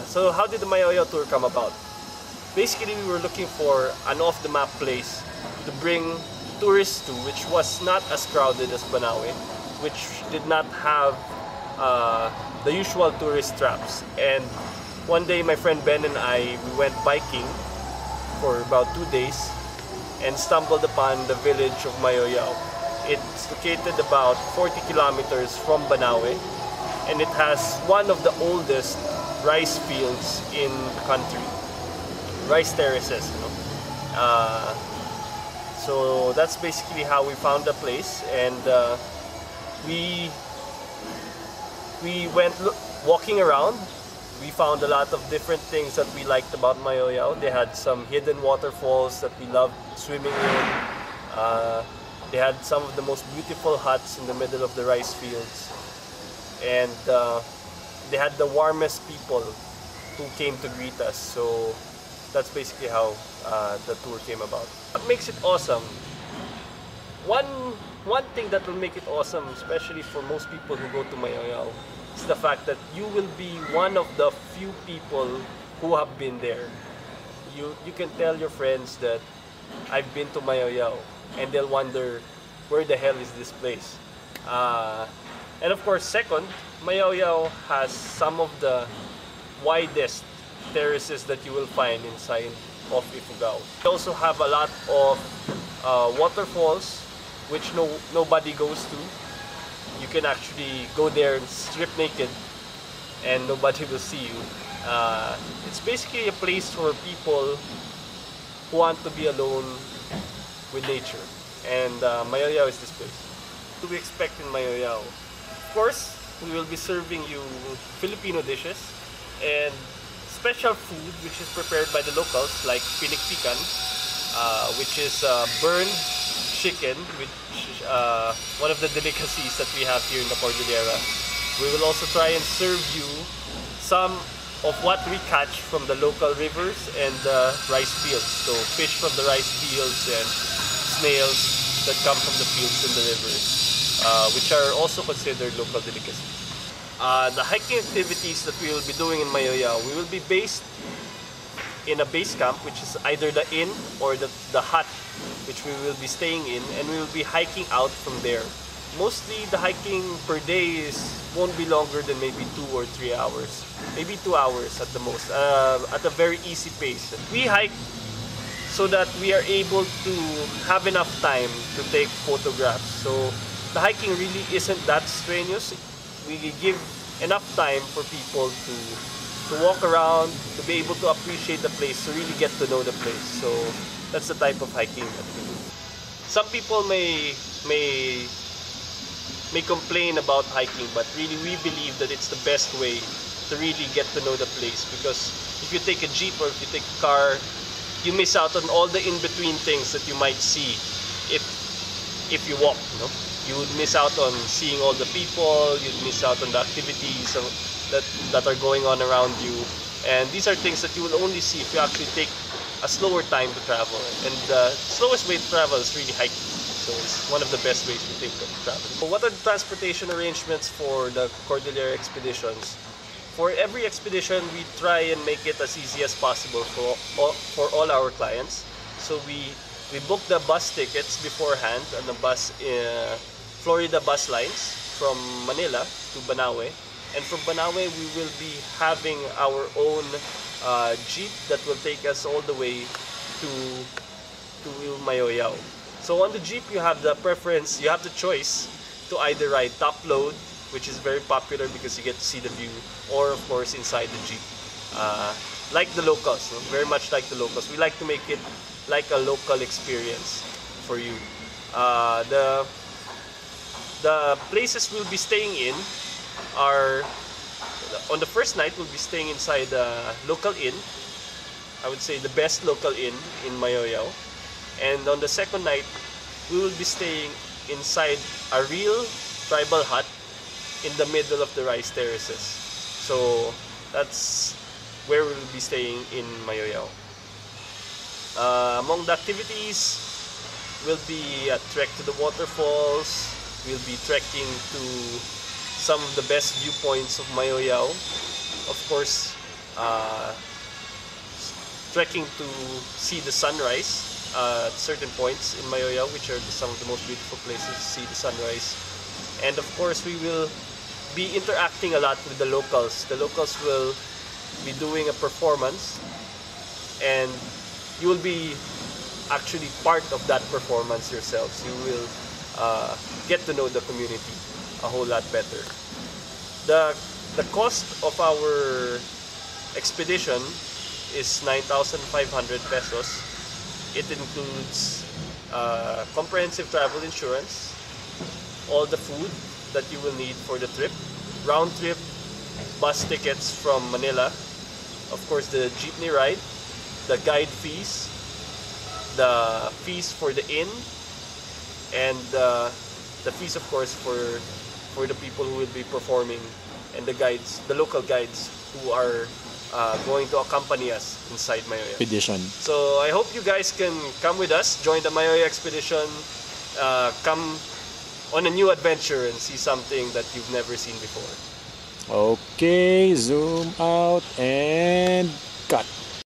So how did the Mayoyao tour come about? Basically, we were looking for an off-the-map place to bring tourists to, which was not as crowded as Banawe, which did not have the usual tourist traps. And one day, my friend Ben and I, we went biking for about 2 days and stumbled upon the village of Mayoyao. It's located about 40 kilometers from Banawe, and it has one of the oldest rice fields in the country. Rice terraces, you know. So that's basically how we found the place, and we went walking around. We found a lot of different things that we liked about Mayoyao. They had some hidden waterfalls that we loved swimming in. They had some of the most beautiful huts in the middle of the rice fields, and they had the warmest people who came to greet us. So that's basically how the tour came about. What makes it awesome? One thing that will make it awesome, especially for most people who go to Mayoyao, is the fact that you will be one of the few people who have been there. You can tell your friends that I've been to Mayoyao, and they'll wonder, where the hell is this place? And of course, second, Mayoyao has some of the widest terraces that you will find inside of Ifugao. We also have a lot of waterfalls which nobody goes to. You can actually go there and strip naked and nobody will see you. It's basically a place for people who want to be alone with nature, and Mayoyao is this place. What do we expect in Mayoyao? Of course, we will be serving you Filipino dishes and special food which is prepared by the locals, like pinikpikan, which is burned chicken, which is one of the delicacies that we have here in the Cordillera. We will also try and serve you some of what we catch from the local rivers and the rice fields. So fish from the rice fields and snails that come from the fields and the rivers, which are also considered local delicacies. The hiking activities that we will be doing in Mayoyao, we will be based in a base camp, which is either the inn or the hut which we will be staying in, and we will be hiking out from there. Mostly the hiking per day won't be longer than maybe 2 or 3 hours, maybe 2 hours at the most, at a very easy pace. We hike so that we are able to have enough time to take photographs. So the hiking really isn't that strenuous. We give enough time for people to walk around, to be able to appreciate the place, to really get to know the place. So that's the type of hiking that we do. Some people may complain about hiking, but really we believe that it's the best way to really get to know the place, because if you take a jeep or if you take a car, you miss out on all the in-between things that you might see if you walk, you know? You would miss out on seeing all the people, you'd miss out on the activities that are going on around you. And these are things that you will only see if you actually take a slower time to travel. And the slowest way to travel is really hiking. So it's one of the best ways we think of traveling. So what are the transportation arrangements for the Cordillera expeditions? For every expedition, we try and make it as easy as possible for all our clients. So we book the bus tickets beforehand on the Florida bus lines from Manila to Banawe. And from Banawe, we will be having our own jeep that will take us all the way to Mayoyao. So on the jeep, you have the preference, you have the choice to either ride top load, which is very popular because you get to see the view, or of course inside the jeep. Like the locals, no? Very much like the locals. We like to make it like a local experience for you. The places we'll be staying in are, on the first night, we'll be staying inside a local inn. I would say the best local inn in Mayoyao. And on the second night, we will be staying inside a real tribal hut in the middle of the rice terraces. So that's where we will be staying in Mayoyao. Among the activities will be a trek to the waterfalls. We'll be trekking to some of the best viewpoints of Mayoyao. Of course, uh, trekking to see the sunrise at certain points in Mayoyao, which are some of the most beautiful places to see the sunrise. And of course, we will be interacting a lot with the locals. The locals will be doing a performance, and you will be actually part of that performance yourselves. You will get to know the community a whole lot better. The cost of our expedition is 9,500 pesos. It includes comprehensive travel insurance, all the food that you will need for the trip, round trip bus tickets from Manila, of course the jeepney ride, the guide fees, the fees for the inn, and the fees of course for the people who will be performing, and the guides, the local guides who are going to accompany us inside Mayoyao Expedition. So I hope you guys can come with us, join the Mayoyao Expedition, come on a new adventure and see something that you've never seen before. Okay, zoom out and cut.